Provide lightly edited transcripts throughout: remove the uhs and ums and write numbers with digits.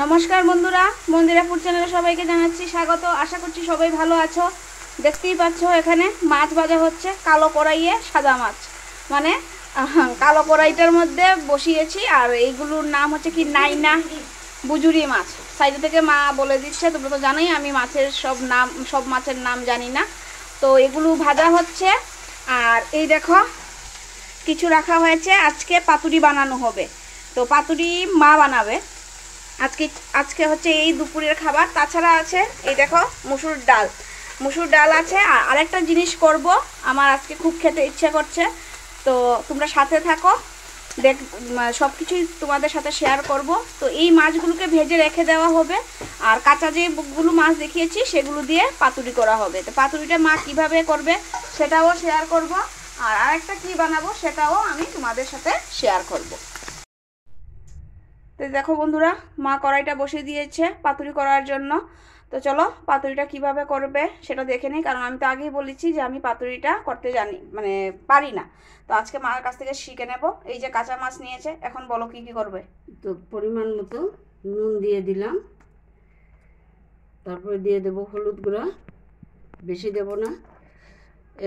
নমস্কার বন্ধুরা, মন্দিরাপুর চ্যানেলে সবাইকে জানাচ্ছি স্বাগত। আশা করছি সবাই ভালো আছো। দেখতেই পাচ্ছ এখানে মাছ ভাজা হচ্ছে, কালো কড়াইয়ে সাদা মাছ, মানে কালো কড়াইটার মধ্যে বসিয়েছি। আর এইগুলোর নাম হচ্ছে কি নাইনা বুজুরি মাছ। সাইডে থেকে মা বলে দিচ্ছে, তোমরা তো জানোই আমি মাছের সব মাছের নাম জানি না। তো এগুলো ভাজা হচ্ছে। আর এই দেখো কিছু রাখা হয়েছে, আজকে পাতুরি বানানো হবে। তো পাতুরি মা বানাবে আজকে। আজকে হচ্ছে এই দুপুরের খাবার। তাছাড়া আছে এই দেখো মুসুর ডাল আছে। আর আরেকটা জিনিস করব, আমার আজকে খুব খেতে ইচ্ছে করছে। তো তোমরা সাথে থাকো, সব কিছুই তোমাদের সাথে শেয়ার করব। তো এই মাছগুলোকে ভেজে রেখে দেওয়া হবে। আর কাঁচা যেগুলো মাছ দেখিয়েছি সেগুলো দিয়ে পাতুরি করা হবে। তো পাতুরিটা মা কিভাবে করবে সেটাও শেয়ার করব। আর আরেকটা কি বানাবো সেটাও আমি তোমাদের সাথে শেয়ার করব। তো দেখো বন্ধুরা, মা কড়াইটা বসিয়ে দিয়েছে পাতুরি করার জন্য। তো চলো পাতুরিটা কিভাবে করবে সেটা দেখে নিই। কারণ আমি তো আগেই বলেছি যে আমি পাতুরিটা করতে জানি, মানে পারি না। তো আজকে মার কাছ থেকে শিখে নেব। এই যে কাঁচা মাছ নিয়েছে, এখন বলো কি কি করবে। তো পরিমাণ মতো নুন দিয়ে দিলাম, তারপরে দিয়ে দেব হলুদ গুঁড়া, বেশি দেব না।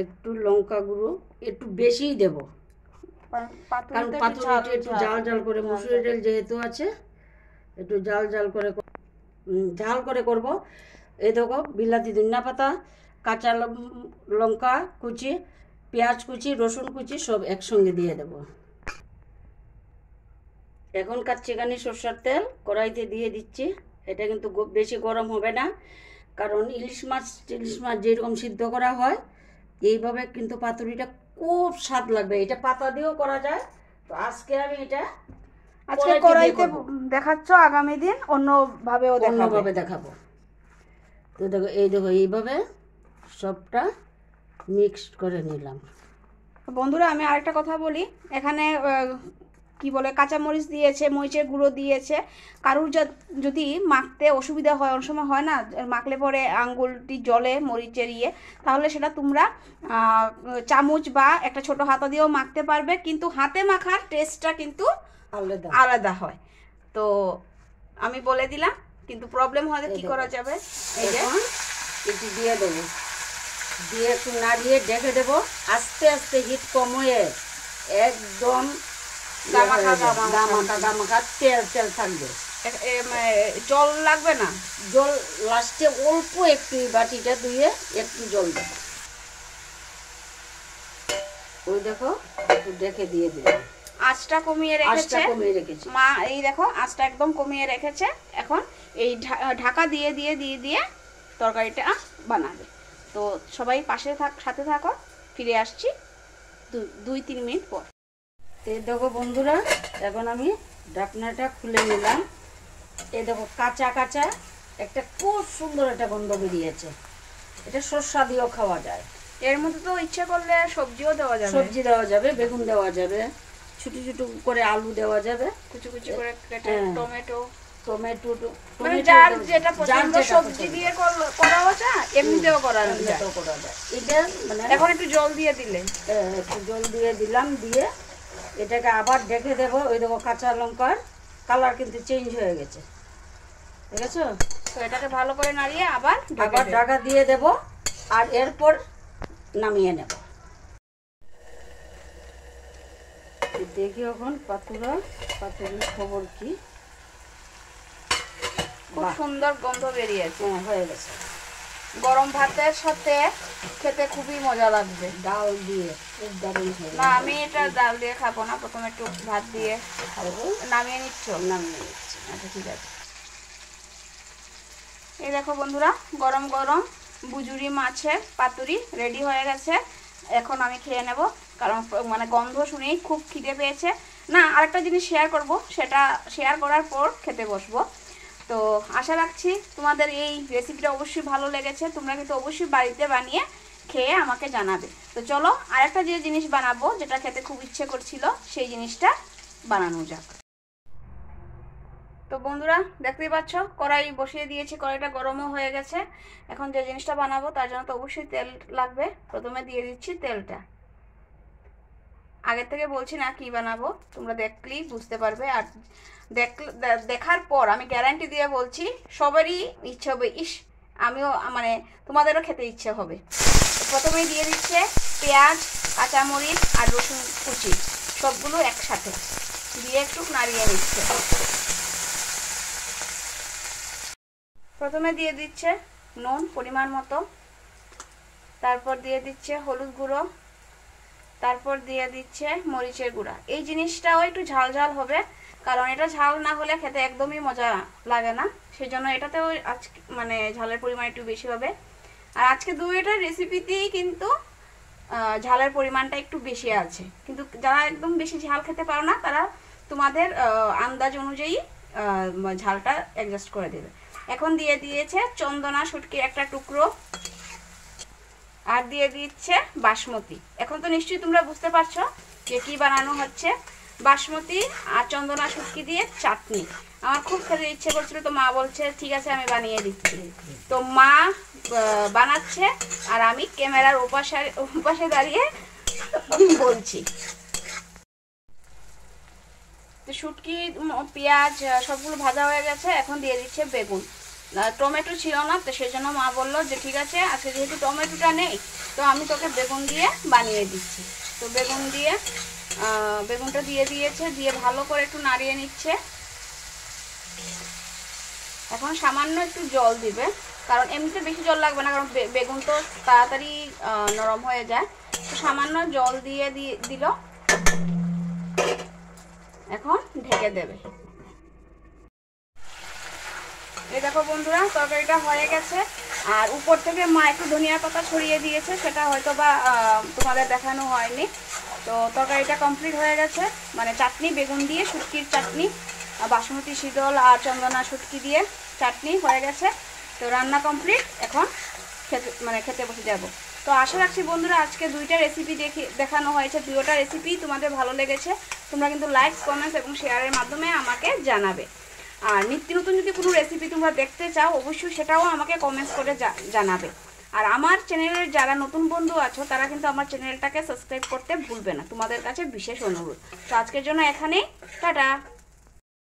একটু লঙ্কা গুঁড়ো একটু বেশিই দেব, কারণ পাতুরিটা একটু জাল জাল করে, মুসুরি ডাল যেহেতু আছে একটু জাল ঝাল করে করব। এই দেখো বিলাতি ধনিয়া পাতা, কাঁচা লঙ্কা কুচি, পেঁয়াজ কুচি, রসুন কুচি সব একসঙ্গে দিয়ে দেব। এখন কাচ্চিখানি সরষের তেল কড়াইতে দিয়ে দিচ্ছি। এটা কিন্তু বেশি গরম হবে না, কারণ ইলিশ মাছ যেরকম সিদ্ধ করা হয় এইভাবে কিন্তু পাতুরিটা খুব স্বাদ লাগবে। এটা পাতা দিয়েও করা যায়। তো আজকে আমি এটা আজকে কড়াইতে দেখাচ্ছ, আগামী দিন অন্যভাবেও দেখাবো। তো দেখো এইভাবে সবটা মিক্সড করে নিলাম। বন্ধুরা আমি আরেকটা কথা বলি, এখানে কি বলে কাঁচামরিচ দিয়েছে, মরিচের গুঁড়ো দিয়েছে। কারুর যদি মাখতে অসুবিধা হয়, অনেক সময় হয় না, মাখলে পরে আঙ্গুলটি জলে মরিচের তাহলে সেটা তোমরা চামচ বা একটা ছোট হাতা দিয়েও মাখতে পারবে। কিন্তু হাতে মাখার টেস্টটা কিন্তু আলাদা হয়। তো আমি বলে দিলাম, কিন্তু প্রবলেম হলে কি করা যাবে। এই যে একটু দিয়ে দেবো, দিয়ে একটু নাড়িয়ে ঢেকে দেবো। আস্তে আস্তে হিট কমিয়ে একদম গামাখা তেল থাকবে। জল লাগবে না, জল লাস্টে অল্প একটু বাটিটা ধুয়ে একটু জল দেবো। ওই দেখো একটু দেখে দিয়ে দিলাম। আঁচটা কমিয়ে রেখেছি মা। এই দেখো আঁচটা একদম কমিয়ে রেখেছে। এখন এই ঢাকা দিয়ে দিয়ে দিয়ে দিয়ে তরকারিটা বানাবে। তো সবাই সাথে থাকো, ফিরে আসছি 2-3 মিনিট পর। এই দেখো বন্ধুরা, এখন আমি ঢাকনাটা খুলে নিলাম। এই দেখো কাঁচা কাঁচা একটা খুব সুন্দর একটা গন্ধ বেরিয়েছে। এটা সরষা দিয়েও খাওয়া যায়। এর মধ্যে তো ইচ্ছা করলে সবজি দেওয়া যাবে, বেগুন দেওয়া যাবে, ছোটো ছোটো করে আলু দেওয়া যাবে, কুচি কুচি করে টমেটো, মানে যার যেটা পছন্দ সবজি দিয়ে করাও যায়, এমনিতেও করা যায়। এটা মানে এখন একটু জল দিয়ে দিলে, একটু জল দিয়ে দিলাম, দিয়ে এটাকে আবার ঢেকে দেবো। ওই দেখো কাঁচা লঙ্কার কালার কিন্তু চেঞ্জ হয়ে গেছে, ঠিক আছে? তো এটাকে ভালো করে নাড়িয়ে আবার ঢাকা দিয়ে দেব। আর এরপর নামিয়ে নেব। দেখি এখন পাতুরির খবর কি। খুব সুন্দর গন্ধ বেরিয়েছে। হয়ে গেছে। গরম ভাতের সাথে খেতে খুবই মজা লাগবে। ডাল দিয়ে না, আমি এটা ডাল দিয়ে খাবো না, প্রথমে একটু ভাত দিয়ে খাবো। নামিয়ে নিচ্ছি। আচ্ছা ঠিক আছে। এই দেখো বন্ধুরা, গরম গরম বুজুরি মাছের পাতুরি রেডি হয়ে গেছে। এখন আমি খেয়ে নেব, কারণ মানে গন্ধ শুনেই খুব খিদে পেয়েছে। না, আরেকটা জিনিস শেয়ার করব, সেটা শেয়ার করার পর খেতে বসবো। তো আশা রাখছি তোমাদের এই রেসিপিটা অবশ্যই ভালো লেগেছে। তোমরা কিন্তু অবশ্যই বাড়িতে বানিয়ে খেয়ে আমাকে জানাবে। তো চলো আরেকটা যে জিনিস বানাবো, যেটা খেতে খুব ইচ্ছে করছিল, সেই জিনিসটা বানানো যাক। তো বন্ধুরা দেখতেই পাচ্ছ, কড়াই বসিয়ে দিয়েছি, কড়াইটা গরমও হয়ে গেছে। এখন যে জিনিসটা বানাবো তার জন্য তো অবশ্যই তেল লাগবে। প্রথমে দিয়ে দিচ্ছি তেলটা। আগের থেকে বলছি না কি বানাবো, তোমরা দেখলেই বুঝতে পারবে। আর দেখার পর আমি গ্যারান্টি দিয়ে বলছি সবারই ইচ্ছে হবে, ইস আমিও মানে তোমাদেরও খেতে ইচ্ছে হবে। প্রথমেই দিয়ে দিচ্ছে পেঁয়াজ, কাঁচামরিচ আর রসুন কুচি, সবগুলো একসাথে দিয়ে একটু নাড়িয়ে নিচ্ছে। প্রথমে দিয়ে দিচ্ছে নুন পরিমাণ মতো, তারপর দিয়ে দিচ্ছে হলুদ গুঁড়ো, তারপর দিয়ে দিচ্ছে মরিচের গুঁড়া। এই জিনিসটাও একটু ঝাল ঝাল হবে, কারণ এটা ঝাল না হলে খেতে একদমই মজা লাগে না, সেই জন্য এটাতেও আজকে মানে ঝালের পরিমাণ একটু বেশি হবে। আর আজকে দুইটা রেসিপিতেই কিন্তু ঝালের পরিমাণটা একটু বেশি আছে, কিন্তু যারা একদম বেশি ঝাল খেতে পারো না তারা তোমাদের আন্দাজ অনুযায়ী ঝালটা অ্যাডজাস্ট করে দেবে। এখন দিয়ে দিয়েছে চন্দনা শুটকির একটা টুকরো, আর দিয়ে দিচ্ছে বাসমতি। এখন তো নিশ্চয়ই তোমরা বুঝতে পারছো যে কি বানানো হচ্ছে, বাসমতি আর চন্দনা শুটকি দিয়ে চাটনি। আমার খুব খেতে ইচ্ছে করছিল, তো মা বলছে ঠিক আছে আমি বানিয়ে দিচ্ছি। তো মা বানাচ্ছে আর আমি ক্যামেরার ওপাশে দাঁড়িয়ে বলছি। তো শুটকি পেঁয়াজ সবগুলো ভাজা হয়ে গেছে, এখন দিয়ে দিচ্ছে বেগুন। টমেটো ছিল না, তো সেই জন্য মা বললো যে ঠিক আছে আজকে যেহেতু টমেটোটা নেই তো আমি তোকে বেগুন দিয়ে বানিয়ে দিচ্ছি। তো বেগুনটা দিয়ে দিয়েছে, দিয়ে ভালো করে একটু নাড়িয়ে নিচ্ছে। এখন সামান্য একটু জল দিবে, কারণ এমনিতে বেশি জল লাগবে না, কারণ বেগুন তো তাড়াতাড়ি নরম হয়ে যায়। তো সামান্য জল দিয়ে দিল, এখন ঢেকে দেবে। এই দেখো বন্ধুরা তরকারিটা হয়ে গেছে, আর উপর থেকে মা একটু ধনিয়া পাতা ছড়িয়ে দিয়েছে, সেটা হয়তো বা তোমাদের দেখানো হয়নি। তো তরকারিটা কমপ্লিট হয়ে গেছে, মানে চাটনি বেগুন দিয়ে শুটকির চাটনি, বাসমতি শীতল আর চন্দনা শুটকি দিয়ে চাটনি হয়ে গেছে। তো রান্না কমপ্লিট, এখন খেতে বসে যাব। তো আশা রাখছি বন্ধুরা আজকে দুইটা রেসিপি দেখানো হয়েছে, দুটোটা রেসিপি তোমাদের ভালো লেগেছে। তোমরা কিন্তু লাইক কমেন্টস এবং শেয়ারের মাধ্যমে আমাকে জানাবে। আর নিত্য নতুন যদি কোনো রেসিপি তোমরা দেখতে চাও অবশ্যই সেটাও আমাকে কমেন্টস করে জানাবে। আর আমার চ্যানেলের যারা নতুন বন্ধু আছো তারা কিন্তু আমার চ্যানেলটাকে সাবস্ক্রাইব করতে ভুলবে না, তোমাদের কাছে বিশেষ অনুরোধ। তো আজকের জন্য এখানেই, টাটা।